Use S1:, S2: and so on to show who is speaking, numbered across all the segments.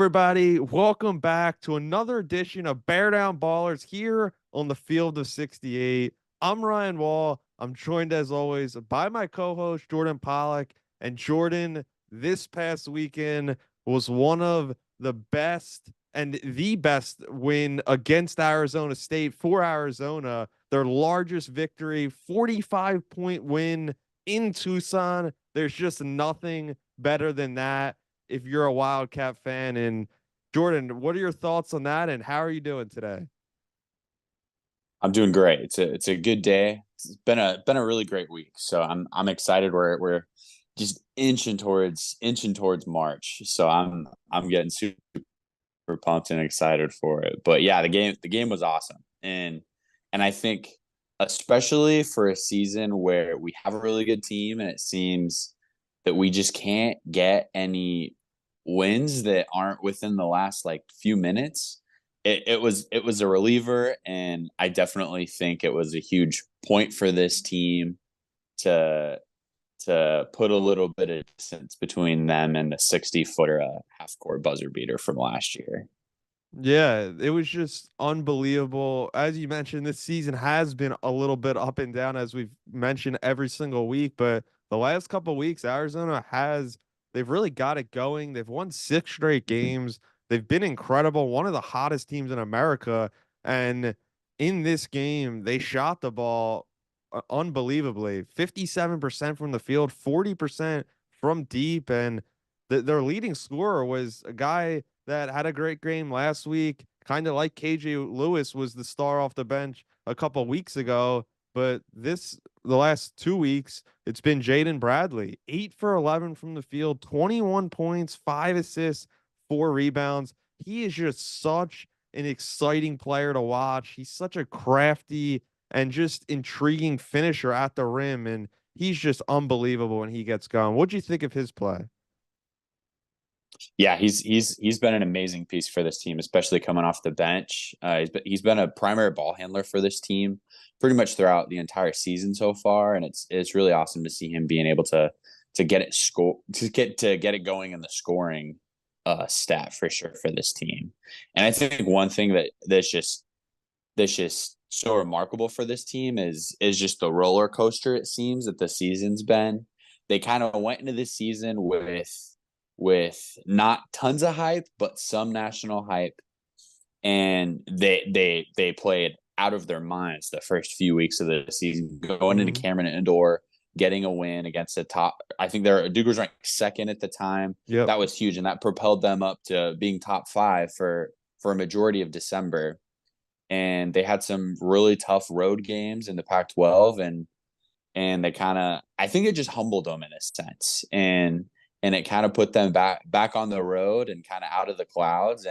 S1: everybody? Welcome back to another edition of Bear Down Ballers here on the Field of 68. I'm Ryan Wall. I'm joined, as always, by my co host, Jordan Pollock. And Jordan, this past weekend was one of the best and the best win against Arizona State for Arizona, their largest victory, 45-point win in Tucson. There's just nothing better than that if you're a Wildcat fan. And Jordan, what are your thoughts on that, and how are you doing today?
S2: I'm doing great. It's a good day. It's been a really great week. So I'm excited. We're just inching towards March. So I'm getting super pumped and excited for it. But yeah, the game was awesome. And I think especially for a season where we have a really good team and it seems that we just can't get any wins that aren't within the last like few minutes. It was a reliever, and I definitely think it was a huge point for this team to put a little bit of distance between them and the 60-footer half court buzzer beater from last year.
S1: Yeah, it was just unbelievable. As you mentioned, this season has been a little bit up and down, as we've mentioned every single week. But the last couple of weeks, they've really got it going. They've won 6 straight games. They've been incredible, one of the hottest teams in America. And in this game, they shot the ball unbelievably, 57% from the field, 40% from deep. And their leading scorer was a guy that had a great game last week, kind of like KJ Lewis was the star off the bench a couple weeks ago. But the last 2 weeks, it's been Jaden Bradley, 8 for 11 from the field, 21 points, 5 assists, 4 rebounds. He is just such an exciting player to watch. He's such a crafty and just intriguing finisher at the rim. And he's just unbelievable when he gets going. What'd you think of his play?
S2: Yeah, he's been an amazing piece for this team, especially coming off the bench. He's been a primary ball handler for this team pretty much throughout the entire season so far, and it's really awesome to see him being able to get it going in the scoring stat for sure for this team. And I think one thing that's just so remarkable for this team is just the roller coaster it seems that the season's been. They kind of went into this season with not tons of hype, but some national hype, and they played out of their minds the first few weeks of the season, going into
S1: Hmm.
S2: Cameron Indoor, getting a win against the top. I think Duke was ranked second at the time.
S1: Yep.
S2: That was huge, and that propelled them up to being top five for a majority of December. And they had some really tough road games in the Pac-12, and they kind of, I think it just humbled them in a sense, and it kind of put them back on the road and kind of out of the clouds,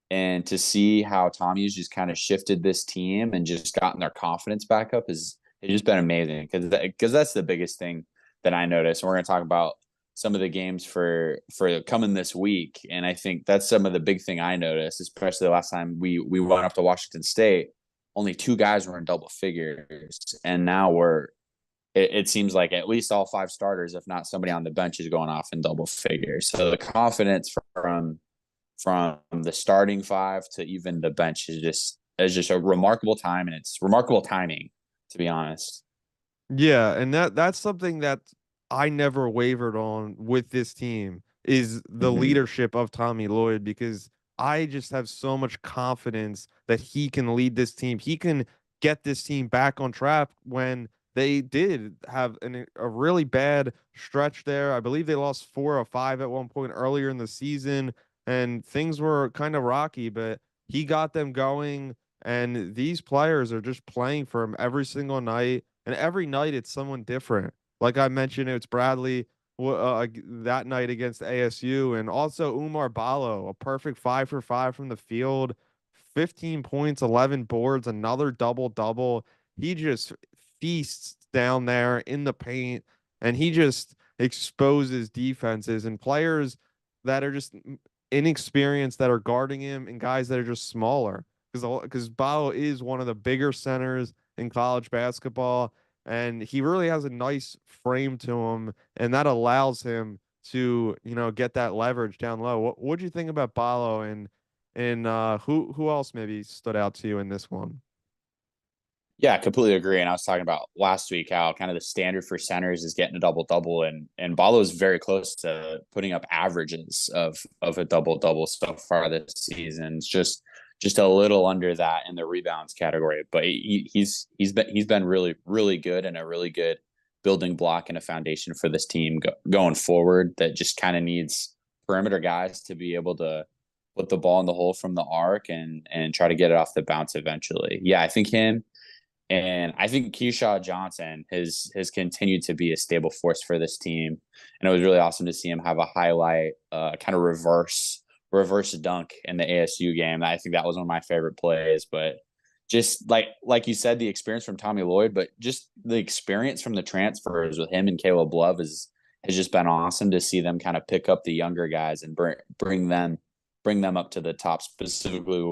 S2: and to see how Tommy's just kind of shifted this team and just gotten their confidence back up is it's just been amazing, because that's the biggest thing that I noticed. And we're going to talk about some of the games for coming this week, and I think that's some of the big thing I noticed, especially the last time we went up to Washington State. Only two guys were in double figures, and now it seems like at least all five starters, if not somebody on the bench, is going off in double figures. So the confidence from the starting five to even the bench is just a remarkable time, and it's remarkable timing, to be honest.
S1: Yeah, and that's something that I never wavered on with this team is the
S2: Mm-hmm.
S1: leadership of Tommy Lloyd, because I just have so much confidence that he can lead this team. He can get this team back on track when they did have a really bad stretch there. I believe they lost 4 or 5 at one point earlier in the season, and things were kind of rocky, but he got them going, and these players are just playing for him every single night, and every night it's someone different. Like I mentioned, it's Bradley that night against ASU, and also Umar Ballo, a perfect 5 for 5 from the field, 15 points, 11 boards, another double double. He just feasts down there in the paint, and he just exposes defenses and players that are just inexperienced that are guarding him, and guys that are just smaller. Because Ballo is one of the bigger centers in college basketball, and he really has a nice frame to him, and that allows him to, get that leverage down low. What'd you think about Ballo, and who else maybe stood out to you in this one?
S2: Yeah, I completely agree. And I was talking about last week how kind of the standard for centers is getting a double double, and Balo is very close to putting up averages of a double double so far this season. It's just a little under that in the rebounds category, but he's been really good and a really good building block and a foundation for this team going forward. That just kind of needs perimeter guys to be able to put the ball in the hole from the arc and try to get it off the bounce eventually. Yeah, I think him. And I think Keyshaw Johnson has continued to be a stable force for this team. And it was really awesome to see him have a highlight, kind of reverse dunk in the ASU game. I think that was one of my favorite plays. But just like you said, the experience from Tommy Lloyd, but just the experience from the transfers with him and Caleb Love has just been awesome to see them kind of pick up the younger guys and bring them up to the top, specifically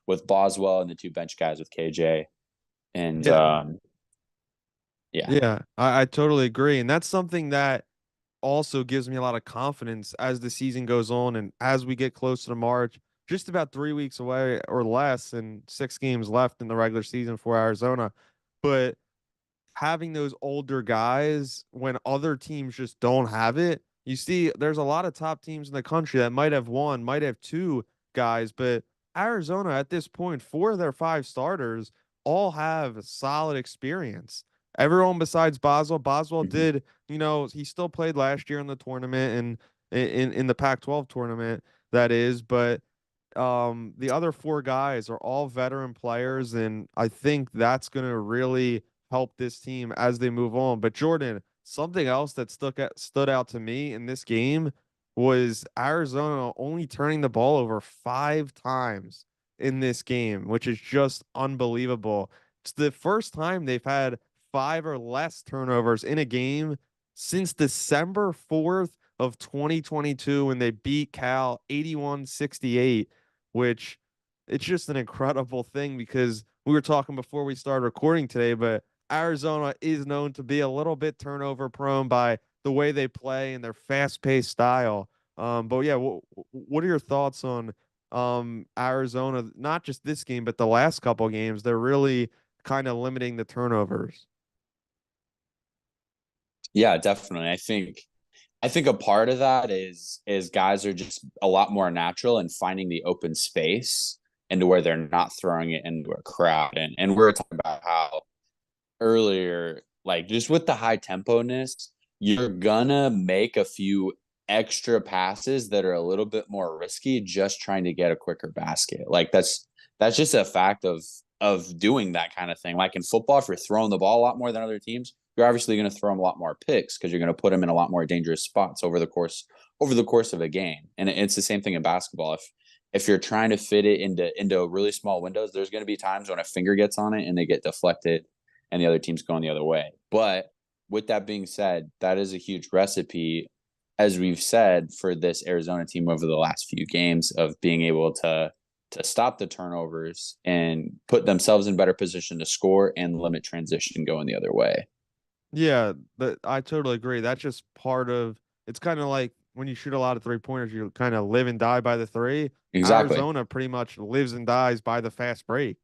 S2: with Boswell and the two bench guys with KJ. And
S1: Yeah.
S2: yeah.
S1: Yeah, I totally agree. And that's something that also gives me a lot of confidence as the season goes on and as we get closer to March, just about 3 weeks away or less, and 6 games left in the regular season for Arizona. But having those older guys when other teams just don't have it. You see, there's a lot of top teams in the country that might have one, might have two guys, but Arizona at this point, 4 of their 5 starters all have solid experience. Everyone besides Boswell. Boswell
S2: Mm-hmm.
S1: did, he still played last year in the tournament and in the Pac-12 tournament, that is, but the other 4 guys are all veteran players, and I think that's going to really help this team as they move on. But Jordan, something else that stood out to me in this game was Arizona only turning the ball over 5 times in this game, which is just unbelievable. It's the first time they've had 5 or less turnovers in a game since December 4th of 2022 when they beat Cal 81-68, which it's just an incredible thing because we were talking before we started recording today, but Arizona is known to be a little bit turnover prone by the way they play and their fast paced style. But yeah, what are your thoughts on Arizona? Not just this game, but the last couple games. They're really kind of limiting the turnovers.
S2: Yeah, definitely. I think a part of that is guys are just a lot more natural in finding the open space into where they're not throwing it into a crowd. And we were talking about how earlier, like just with the high tempo-ness, you're gonna make a few extra passes that are a little bit more risky just trying to get a quicker basket. Like that's just a fact of doing that kind of thing. Like in football, if you're throwing the ball a lot more than other teams, you're obviously going to throw them a lot more picks because you're going to put them in a lot more dangerous spots over the course of a game. And it's the same thing in basketball. If you're trying to fit it into really small windows, there's going to be times when a finger gets on it and they get deflected and the other team's going the other way. But with that being said, that is a huge recipe, as we've said, for this Arizona team over the last few games of being able to stop the turnovers and put themselves in better position to score and limit transition going the other way.
S1: Yeah, I totally agree. That's just part of it's kind of like when you shoot a lot of 3 pointers, you kind of live and die by the three.
S2: Exactly.
S1: Arizona pretty much lives and dies by the fast break.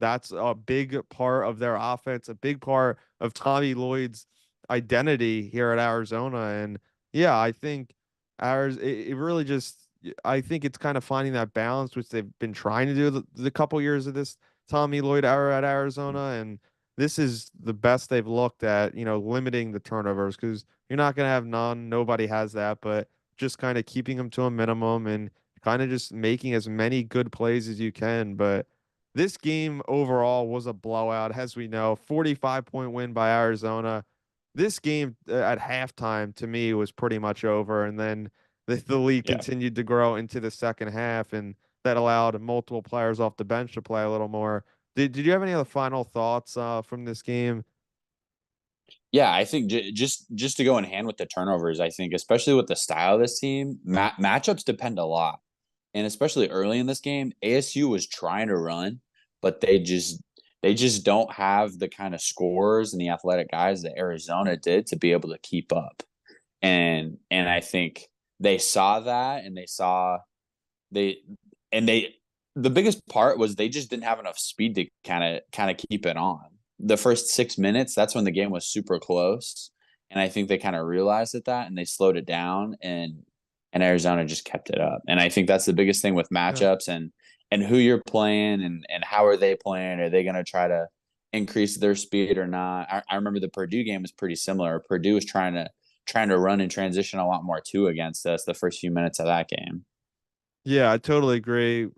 S1: That's a big part of their offense, a big part of Tommy Lloyd's identity here at Arizona. And yeah, I think ours it really just I think it's kind of finding that balance, which they've been trying to do the couple years of this Tommy Lloyd era at Arizona, and this is the best they've looked at, limiting the turnovers because you're not going to have none. Nobody has that, but just kind of keeping them to a minimum and kind of just making as many good plays as you can. But this game overall was a blowout, as we know, 45-point win by Arizona. This game at halftime to me was pretty much over. And then the lead
S2: Yeah.
S1: continued to grow into the second half, and that allowed multiple players off the bench to play a little more. Did you have any other final thoughts from this game?
S2: Yeah, I think just to go in hand with the turnovers, I think especially with the style of this team, matchups depend a lot. And especially early in this game, ASU was trying to run, but they just don't have the kind of scorers and the athletic guys that Arizona did to be able to keep up. And I think they saw that, and they and they the biggest part was they just didn't have enough speed to kind of keep it on. The first 6 minutes, that's when the game was super close. And I think they kind of realized that and they slowed it down, and Arizona just kept it up. And I think that's the biggest thing with
S1: Yeah.
S2: matchups and who you're playing and how are they playing? Are they going to try to increase their speed or not? I remember the Purdue game was pretty similar. Purdue was trying to run and transition a lot more too against us the first few minutes of that game.
S1: Yeah, I totally agree.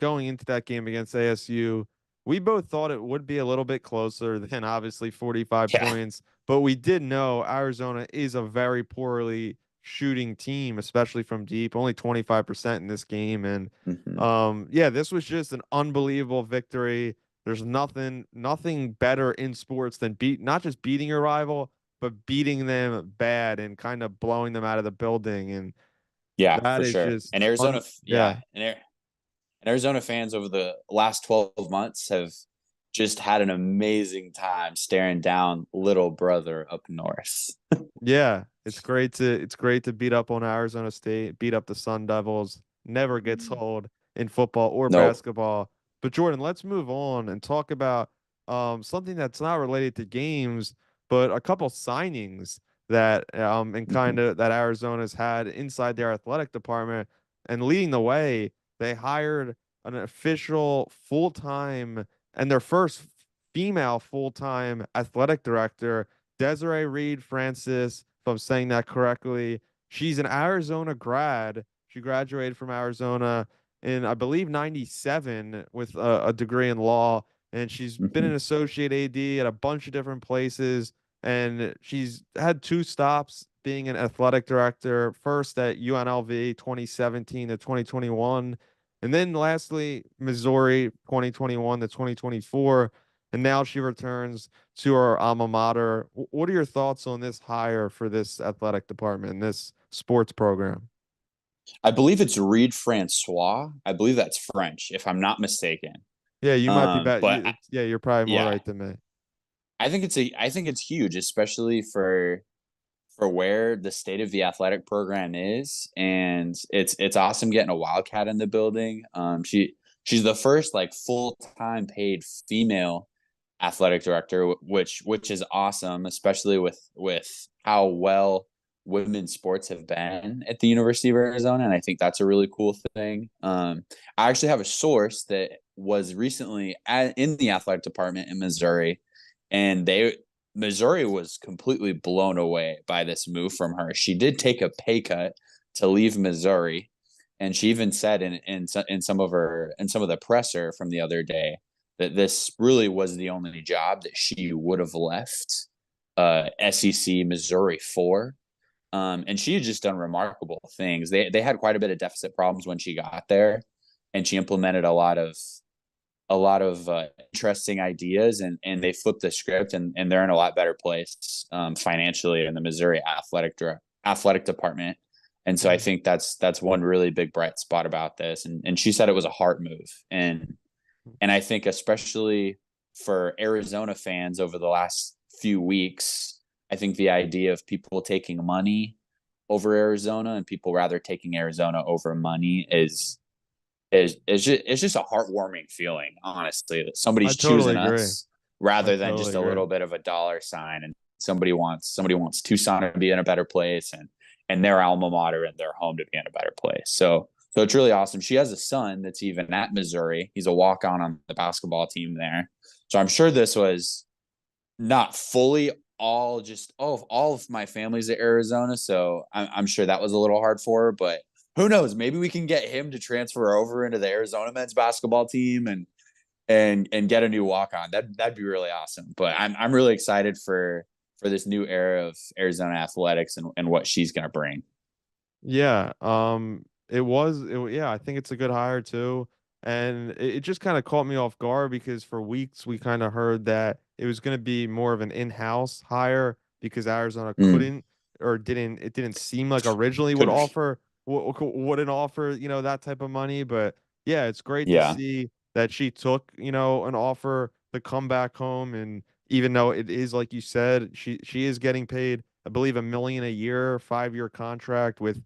S1: Going into that game against ASU, we both thought it would be a little bit closer than obviously 45
S2: Yeah.
S1: points, but we did know Arizona is a very poorly shooting team, especially from deep, only 25% in this game. And
S2: Mm-hmm.
S1: yeah, this was just an unbelievable victory. There's nothing better in sports than not just beating your rival, but beating them bad and kind of blowing them out of the building. And
S2: Yeah,
S1: that
S2: for
S1: is
S2: sure.
S1: just
S2: Yeah,
S1: yeah.
S2: and Arizona fans over the last 12 months have just had an amazing time staring down little brother up north.
S1: Yeah, it's great to beat up on Arizona State, beat up the Sun Devils. Never gets old in football or
S2: Nope.
S1: basketball. But Jordan, let's move on and talk about something that's not related to games, but a couple signings that and kind
S2: Mm-hmm.
S1: of that Arizona's had inside their athletic department. And leading the way, they hired an official full-time and their first female full-time athletic director, Desiree Reed Francis, if I'm saying that correctly. She's an Arizona grad. She graduated from Arizona in, I believe, 97 with a degree in law. And she's been
S2: Mm-hmm.
S1: an associate AD at a bunch of different places. And she's had two stops being an athletic director, first at UNLV 2017 to 2021. And then lastly, Missouri 2021 to 2024. And now she returns to our alma mater. What are your thoughts on this hire for this athletic department, this sports program?
S2: I believe it's Reed Francois. I believe that's French, if I'm not mistaken.
S1: Yeah, you might be better.
S2: But
S1: Yeah, you're probably more
S2: yeah,
S1: right than me.
S2: I think it's huge, especially for where the state of the athletic program is, and it's awesome getting a Wildcat in the building. She's the first like full time paid female athletic director, which is awesome, especially with how well women's sports have been at the University of Arizona, and I think that's a really cool thing. I actually have a source that was recently in the athletic department in Missouri, and they Missouri was completely blown away by this move from her. She did take a pay cut to leave Missouri, and she even said in some of the presser from the other day that this really was the only job that she would have left SEC Missouri for. And she had just done remarkable things. They had quite a bit of deficit problems when she got there, and she implemented a lot of interesting ideas, and they flipped the script, and they're in a lot better place financially in the Missouri athletic department. And so I
S1: Mm.
S2: think that's one really big bright spot about this. And she said it was a heart move. And I think especially for Arizona fans over the last few weeks, I think the idea of people taking money over Arizona and people rather taking Arizona over money is just a heartwarming feeling, honestly, that
S1: I
S2: somebody's
S1: totally
S2: choosing
S1: agree.
S2: us
S1: I
S2: rather than
S1: totally
S2: just a
S1: agree.
S2: little bit of a dollar sign. And somebody wants Tucson to be in a better place, and their alma mater and their home to be in a better place. So it's really awesome. She has a son that's even at Missouri. He's a walk on the basketball team there. So I'm sure this was not fully all just all of my family's at Arizona, so I'm sure that was a little hard for her. But who knows? Maybe we can get him to transfer over into the Arizona men's basketball team and get a new walk on. That'd be really awesome. But I'm really excited for this new era of Arizona athletics and what she's gonna bring.
S1: Yeah, yeah, I think it's a good hire too. And it just kind of caught me off guard because for weeks we kind of heard that it was going to be more of an in-house hire because Arizona
S2: Mm,
S1: couldn't or didn't seem like originally would
S2: could
S1: offer wouldn't offer, that type of money. But yeah, it's great to
S2: yeah.
S1: see that she took, an offer to come back home. And even though it is like you said, she is getting paid I believe, $1 million a year, 5-year contract with,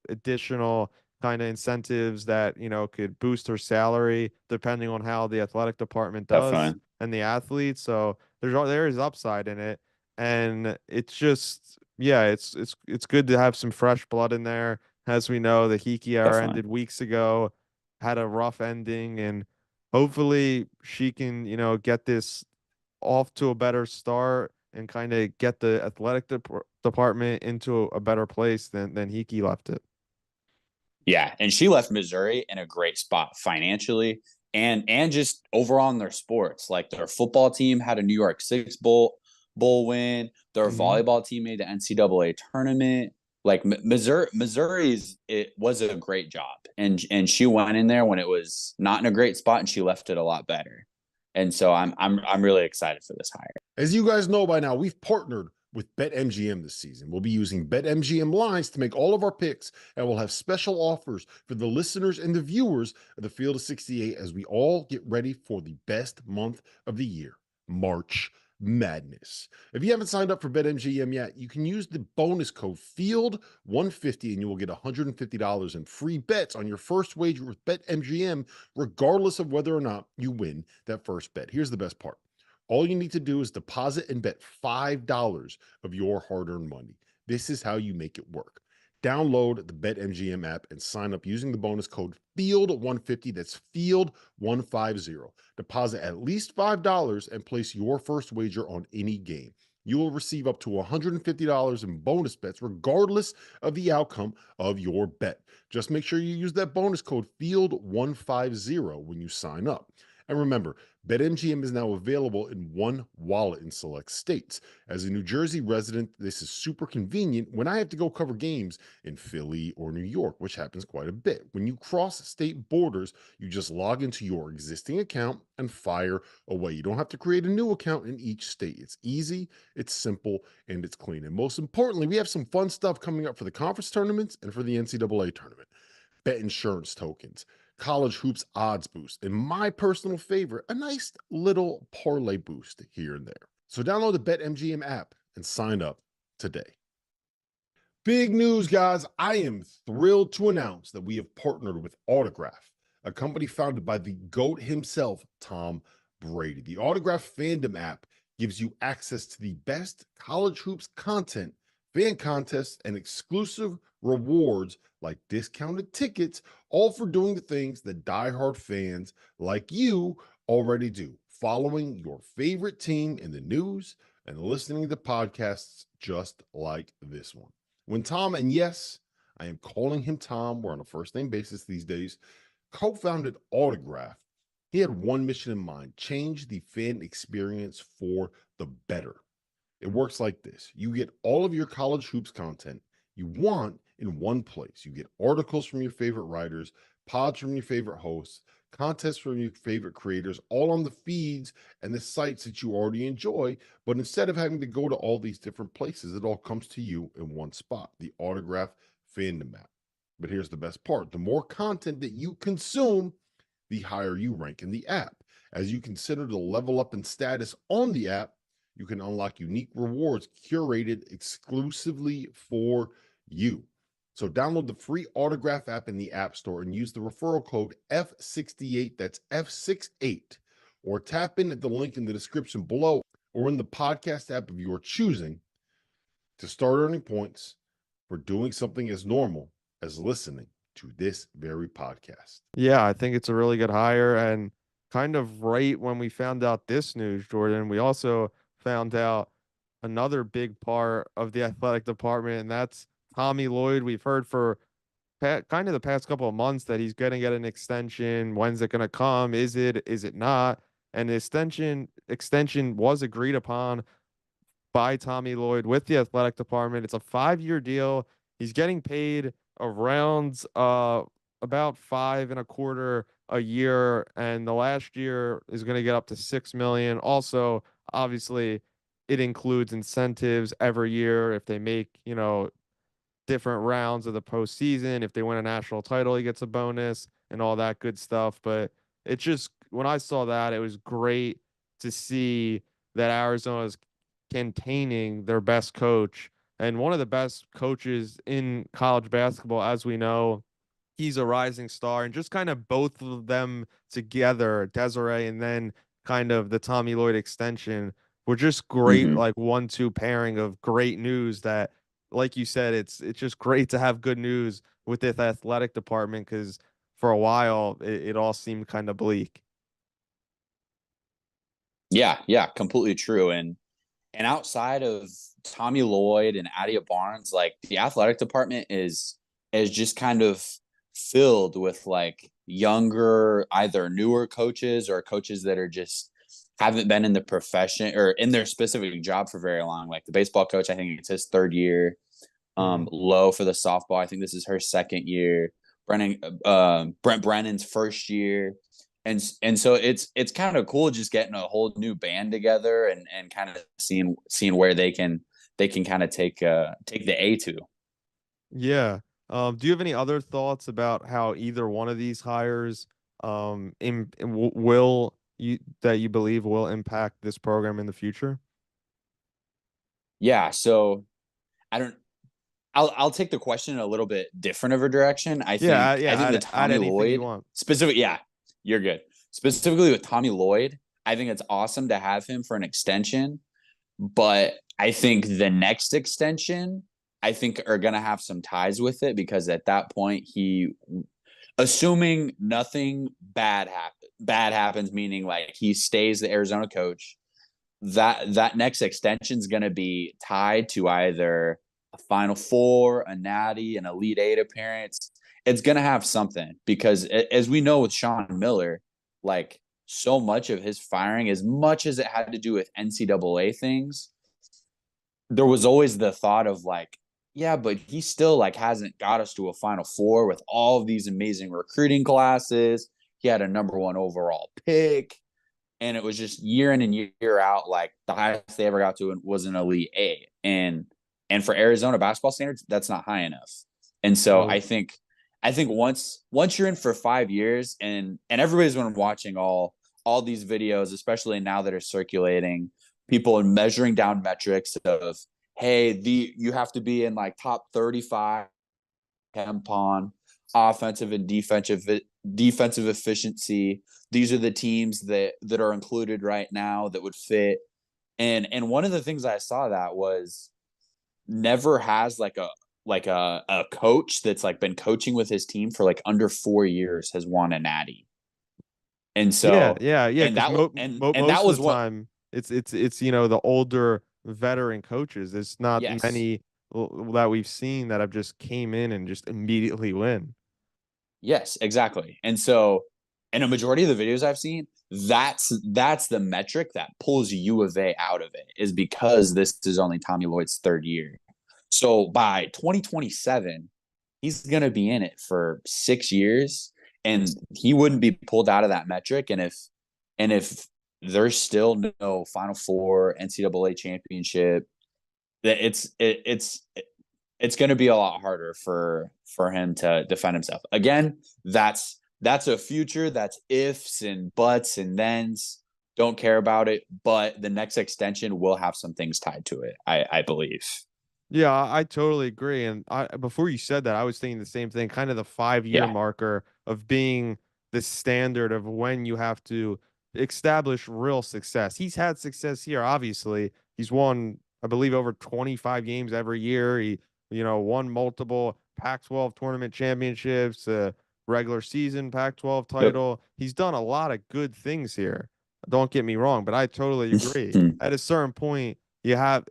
S1: additional kind of incentives that, could boost her salary depending on how the athletic department does
S2: Definitely.
S1: and the athletes. So there is upside in it. And it's just, yeah, it's good to have some fresh blood in there. As we know, the Hiki era
S2: Definitely.
S1: ended weeks ago, had a rough ending, and hopefully she can, get this off to a better start and kind of get the athletic department into a better place than Hiki left it.
S2: Yeah, and she left Missouri in a great spot financially and just overall in their sports. Like their football team had a New York Six bowl win. Their
S1: Hmm.
S2: volleyball team made the NCAA tournament. Like Missouri's it was a great job, and she went in there when it was not in a great spot, and she left it a lot better. And so I'm really excited for this hire.
S3: As you guys know by now, we've partnered with BetMGM this season. We'll be using BetMGM lines to make all of our picks, and we'll have special offers for the listeners and the viewers of the Field of 68 as we all get ready for the best month of the year, March Madness. If you haven't signed up for BetMGM yet, you can use the bonus code FIELD150 and you will get $150 in free bets on your first wager with BetMGM, regardless of whether or not you win that first bet. Here's the best part. All you need to do is deposit and bet $5 of your hard earned money. This is how you make it work. Download the BetMGM app and sign up using the bonus code FIELD150. That's FIELD150. Deposit at least $5 and place your first wager on any game. You will receive up to $150 in bonus bets, regardless of the outcome of your bet. Just make sure you use that bonus code FIELD150 when you sign up. And remember, BetMGM is now available in one wallet in select states. As a New Jersey resident, this is super convenient when I have to go cover games in Philly or New York, which happens quite a bit. When you cross state borders, you just log into your existing account and fire away. You don't have to create a new account in each state. It's easy, it's simple, and it's clean. And most importantly, we have some fun stuff coming up for the conference tournaments and for the NCAA tournament. Bet insurance tokens, college hoops odds boost, and my personal favorite, a nice little parlay boost here and there. So download the BetMGM app and sign up today. Big news, guys. I am thrilled to announce that we have partnered with Autograph, a company founded by the GOAT himself, Tom Brady. The Autograph fandom app gives you access to the best college hoops content, fan contests, and exclusive rewards like discounted tickets, all for doing the things that diehard fans like you already do, following your favorite team in the news and listening to podcasts just like this one. When Tom, and yes, I am calling him Tom, we're on a first name basis these days, co-founded Autograph, he had one mission in mind: change the fan experience for the better. It works like this: you get all of your college hoops content you want in one place. You get articles from your favorite writers, pods from your favorite hosts, contests from your favorite creators, all on the feeds and the sites that you already enjoy. But instead of having to go to all these different places, it all comes to you in one spot, the Autograph fandom app. But here's the best part: the more content that you consume, the higher you rank in the app. As you consider to level up in status on the app, you can unlock unique rewards curated exclusively for you. So download the free Autograph app in the App Store and use the referral code F68, that's F68, or tap in at the link in the description below or in the podcast app of your choosing to start earning points for doing something as normal as listening to this very podcast.
S1: Yeah, I think it's a really good hire. And kind of right when we found out this news, Jordan, we also found out another big part of the athletic department, and that's Tommy Lloyd. We've heard for kind of the past couple of months that he's going to get an extension. When's it going to come? Is it? Is it not? And the extension was agreed upon by Tommy Lloyd with the athletic department. It's a 5-year deal. He's getting paid around about 5.25 a year, and the last year is going to get up to 6 million. Also, obviously, it includes incentives every year if they make, different rounds of the postseason. If they win a national title, he gets a bonus and all that good stuff. But it just, when I saw that, it was great to see that Arizona's containing their best coach and one of the best coaches in college basketball, as we know. He's a rising star, and just kind of both of them together, Desiree and then kind of the Tommy Lloyd extension, were just great,
S2: Hmm.
S1: like 1-2 pairing of great news that, like you said, it's just great to have good news with this athletic department because for a while it all seemed kind of bleak.
S2: Yeah, yeah, completely true. And outside of Tommy Lloyd and Adia Barnes, like the athletic department is just kind of filled with like younger, either newer coaches or coaches that are just haven't been in the profession or in their specific job for very long. Like the baseball coach, I think it's his third year.
S1: Mhm.
S2: Low for the softball, I think this is her second year. Brent Brennan's first year, and so it's kind of cool just getting a whole new band together and kind of seeing where they can kind of take the A to.
S1: Yeah. Do you have any other thoughts about how either one of these hires will you that you believe will impact this program in the future?
S2: Yeah, so I don't. I'll take the question in a little bit different of a direction. I
S1: Yeah,
S2: think the
S1: add
S2: Tommy
S1: anything you
S2: Lloyd
S1: want.
S2: specific. Yeah, you're good. Specifically with Tommy Lloyd, I think it's awesome to have him for an extension. But I think the next extension, I think are going to have some ties with it because at that point assuming nothing bad happens, meaning like he stays the Arizona coach, that next extension is going to be tied to either a Final Four, a Natty, an Elite Eight appearance. It's going to have something because as we know with Sean Miller, like so much of his firing, as much as it had to do with NCAA things, there was always the thought of like, yeah, but he still like hasn't got us to a Final Four with all of these amazing recruiting classes. He had a number one overall pick, and it was just year in and year out. Like the highest they ever got to was an Elite Eight, and for Arizona basketball standards, that's not high enough. And so
S1: No.
S2: I think once you're in for 5 years, and everybody's been watching all these videos, especially now that are circulating, people are measuring down metrics of, hey, you have to be in like top 35 Kempon, offensive and defensive efficiency. These are the teams that are included right now that would fit. And one of the things I saw that was never has like a coach that's like been coaching with his team for like under 4 years has won a natty. And
S1: Yeah,
S2: so
S1: yeah.
S2: and
S1: Because
S2: that and that
S1: most of
S2: was
S1: the
S2: what
S1: time it's the older veteran coaches. It's not
S2: yes.
S1: many that we've seen that have just came in and just immediately win.
S2: Yes, exactly. And so, in a majority of the videos I've seen, that's the metric that pulls U of A out of it is because this is only Tommy Lloyd's third year. So by 2027, he's going to be in it for 6 years, and he wouldn't be pulled out of that metric. And if there's still no Final Four, NCAA championship, that it's going to be a lot harder for him to defend himself. Again, that's a future. That's ifs and buts and thens. Don't care about it. But the next extension will have some things tied to it. I believe.
S1: Yeah, I totally agree. And before you said that, I was thinking the same thing, kind of the 5 year
S2: Yeah.
S1: marker of being the standard of when you have to establish real success. He's had success here, obviously. He's won, I believe, over 25 games every year. He, won multiple Pac-12 tournament championships, regular season Pac-12
S2: Yep.
S1: title. He's done a lot of good things here. Don't get me wrong, but I totally agree. At a certain point, you have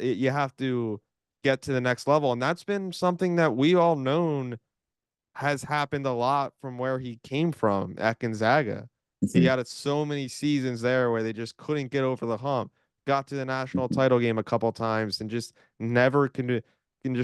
S1: to get to the next level. And that's been something that we all known has happened a lot from where he came from at Gonzaga. He had so many seasons there where they just couldn't get over the hump. Got to the national title game a couple times and just never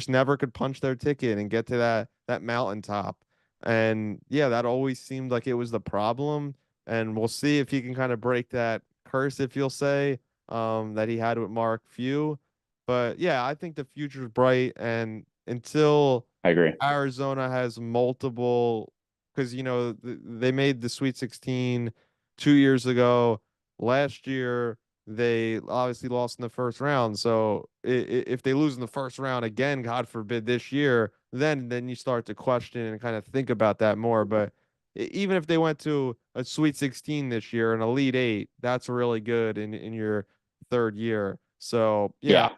S1: never could punch their ticket and get to that mountaintop. And yeah, that always seemed like it was the problem. And we'll see if he can kind of break that curse, if you'll say, that he had with Mark Few. But yeah, I think the future's bright. And until
S2: I agree.
S1: Arizona has multiple, because they made the Sweet 16 2 years ago. Last year they obviously lost in the first round. So if they lose in the first round again, God forbid this year, then you start to question and kind of think about that more. But even if they went to a Sweet 16 this year, an Elite Eight, that's really good in your third year. So yeah,
S2: Yeah,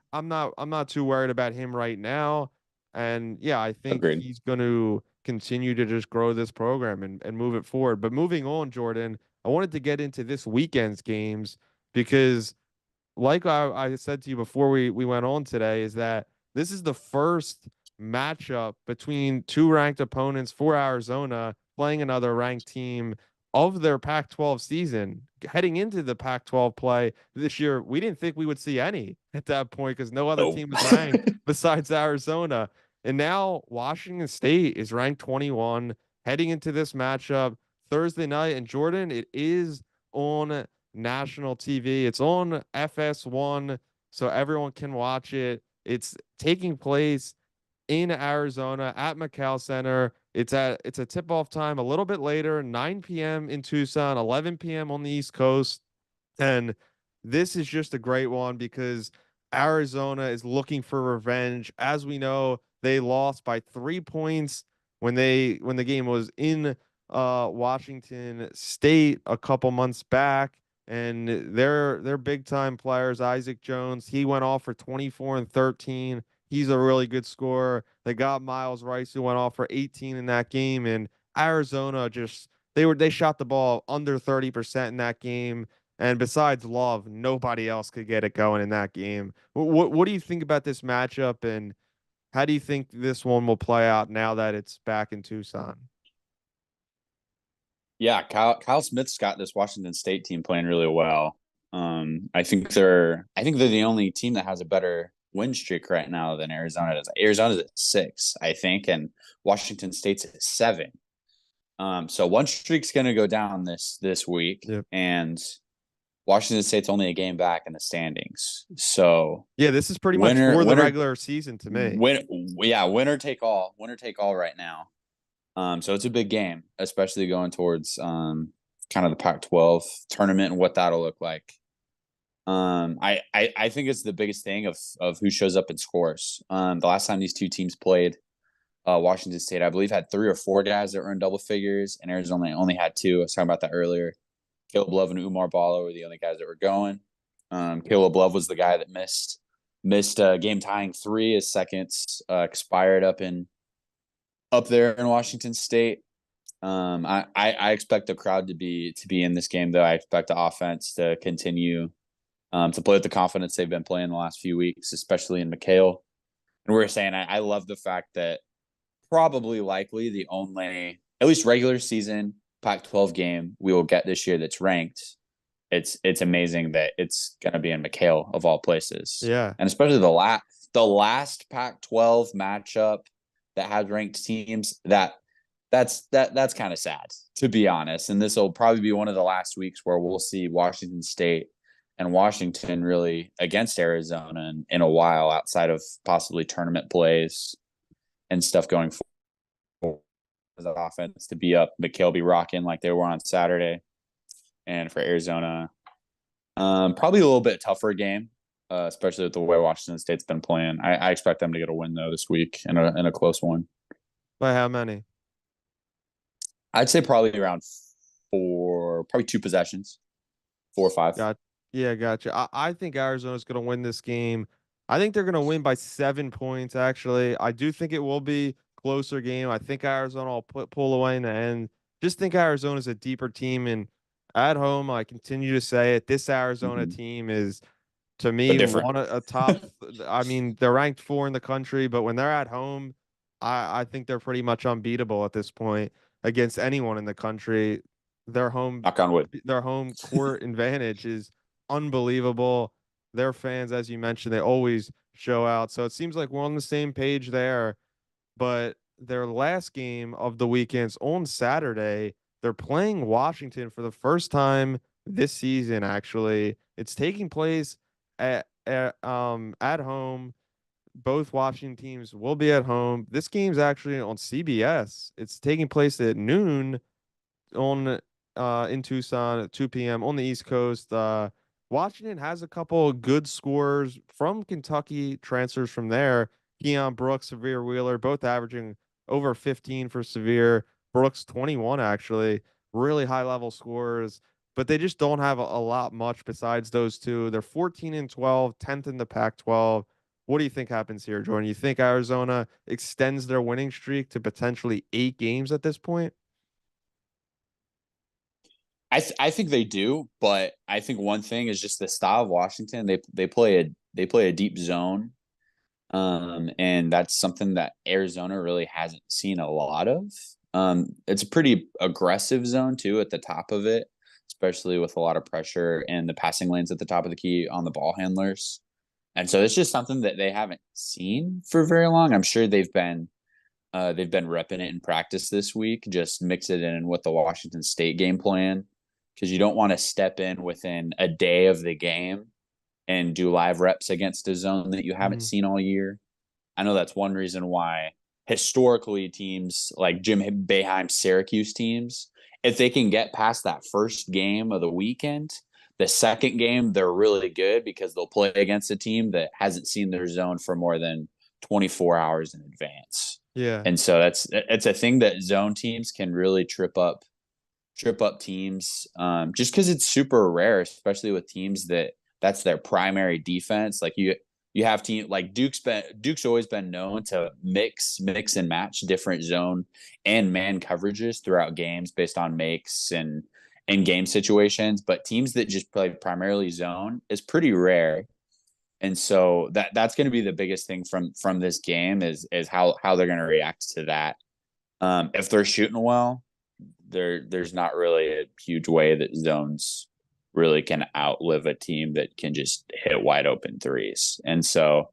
S1: I'm not too worried about him right now. And yeah, I think
S2: agreed.
S1: he's going to continue to just grow this program and move it forward. But moving on, Jordan, I wanted to get into this weekend's games because like I said to you before we went on today, is that this is the first matchup between two ranked opponents for Arizona playing another ranked team of their Pac-12 season. Heading into the Pac-12 play this year, we didn't think we would see any at that point because no other
S2: Oh,
S1: team was ranked besides Arizona. And now Washington State is ranked 21 heading into this matchup Thursday night. And Jordan, it is on national TV. It's on FS1, so everyone can watch it. It's taking place in Arizona at McCall Center. It's a tip-off time a little bit later, 9 p.m. in Tucson, 11 p.m. on the East Coast. And this is just a great one because Arizona is looking for revenge. As we know, they lost by 3 points when the game was in Washington State a couple months back. And they're big time players. Isaac Jones, he went off for 24 and 13. He's a really good scorer. They got Miles Rice, who went off for 18 in that game. And Arizona just they shot the ball under 30% in that game. And besides Love, nobody else could get it going in that game. What do you think about this matchup, and how do you think this one will play out now that it's back in Tucson?
S2: yeah. Kyle Smith's got this Washington State team playing really well. I think they're the only team that has a better win streak right now than Arizona does. Arizona's at 6, I think, and Washington State's at 7. So one streak's going to go down this week,
S1: Yep.
S2: and Washington State's only a game back in the standings. So
S1: Yeah, this is pretty much
S2: winner,
S1: for the
S2: winner,
S1: regular season to me.
S2: winner take all right now. So it's a big game, especially going towards kind of the Pac-12 tournament and what that'll look like. I think it's the biggest thing of who shows up and scores. The last time these two teams played, Washington State, I believe, had 3 or 4 guys that were in double figures, and Arizona only had 2. I was talking about that earlier. Caleb Love and Umar Bala were the only guys that were going. Caleb Love was the guy that missed game tying 3. His seconds expired up there in Washington State. I expect the crowd to be in this game, though. I expect the offense to continue to play with the confidence they've been playing the last few weeks, especially in McHale. And we're saying I love the fact that probably likely the only, at least regular season Pac-12 game we will get this year that's ranked. It's amazing that it's going to be in McHale of all places,
S1: Yeah.
S2: and especially the last Pac-12 matchup that has ranked teams. That's kind of sad, to be honest. And this will probably be one of the last weeks where we'll see Washington State and Washington really against Arizona in a while, outside of possibly tournament plays and stuff going forward. The offense to be up, McHale be rocking like they were on Saturday, and for Arizona, probably a little bit tougher game, especially with the way Washington State's been playing. I expect them to get a win though this week in a close one.
S1: By how many?
S2: I'd say probably around 4, probably 2 possessions, 4 or 5.
S1: Got yeah, gotcha. I think Arizona's gonna win this game. I think they're gonna win by 7 points, actually. I do think it will be closer game. I think Arizona will pull away in the end. Just think Arizona's a deeper team, and at home, I continue to say it. This Arizona
S2: Mm-hmm.
S1: team is, to
S2: But
S1: me,
S2: different.
S1: one a top. I mean, they're ranked 4 in the country, but when they're at home, I think they're pretty much unbeatable at this point against anyone in the country. Their home
S2: Knock on wood.
S1: their home court advantage is unbelievable. Their fans, as you mentioned, they always show out. So it seems like we're on the same page there. But their last game of the weekend's on Saturday. They're playing Washington for the first time this season, actually. It's taking place at home. Both Washington teams will be at home. This game's actually on CBS. It's taking place at noon on in Tucson at 2 p.m. on the East Coast. Washington has a couple of good scorers from Kentucky, transfers from there. Keon Brooks, Severe Wheeler, both averaging over 15 for Severe. Brooks 21 actually, really high level scorers, but they just don't have a lot much besides those two. They're 14 and 12, 10th in the Pac-12. What do you think happens here, Jordan? You think Arizona extends their winning streak to potentially 8 games at this point?
S2: I think they do, but I think one thing is just the style of Washington. They play a deep zone, and that's something that Arizona really hasn't seen a lot of. It's a pretty aggressive zone too at the top of it, especially with a lot of pressure and the passing lanes at the top of the key on the ball handlers. And so it's just something that they haven't seen for very long. I'm sure they've been repping it in practice this week. Just mix it in with the Washington State game plan because you don't want to step in within a day of the game and do live reps against a zone that you haven't seen all year. I know that's one reason why historically teams like Jim Boeheim's Syracuse teams, if they can get past that first game of the weekend, the second game they're really good because they'll play against a team that hasn't seen their zone for more than 24 hours in advance.
S1: Yeah.
S2: And so it's a thing that zone teams can really trip up teams, just because it's super rare, especially with teams that's their primary defense. Like you have team like Duke's always been known to mix and match different zone and man coverages throughout games based on makes and in game situations, but teams that just play primarily zone is pretty rare. And so that's going to be the biggest thing from this game is how they're going to react to that. If they're shooting well, there's not really a huge way that zones really can outlive a team that can just hit wide open threes. And so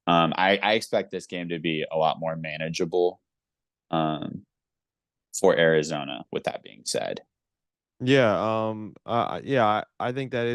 S2: I expect this game to be a lot more manageable for Arizona. With that being said.
S1: I think that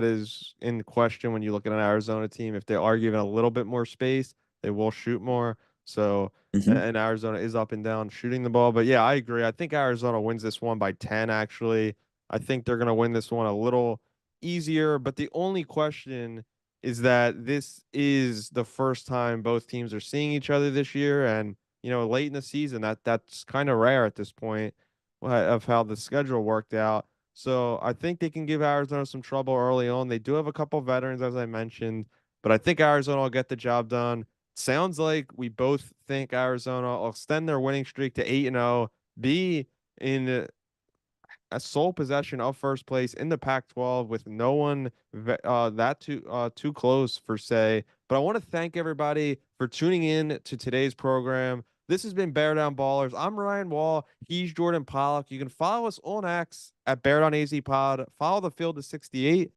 S1: is in question when you look at an Arizona team. If they are given a little bit more space, they will shoot more. So,
S2: Mm-hmm.
S1: and Arizona is up and down shooting the ball. But yeah, I agree. I think Arizona wins this one by 10, actually. I think they're going to win this one a little easier. But the only question is that this is the first time both teams are seeing each other this year. And, late in the season, that's kind of rare at this point of how the schedule worked out. So I think they can give Arizona some trouble early on. They do have a couple veterans, as I mentioned, but I think Arizona will get the job done. Sounds like we both think Arizona will extend their winning streak to 8-0, be in a sole possession of first place in the Pac-12 with no one too close for say. But I want to thank everybody for tuning in to today's program. This has been Bear Down Ballers. I'm Ryan Wall. He's Jordan Pollock. You can follow us on X at Bear Down AZ Pod. Follow the Field to 68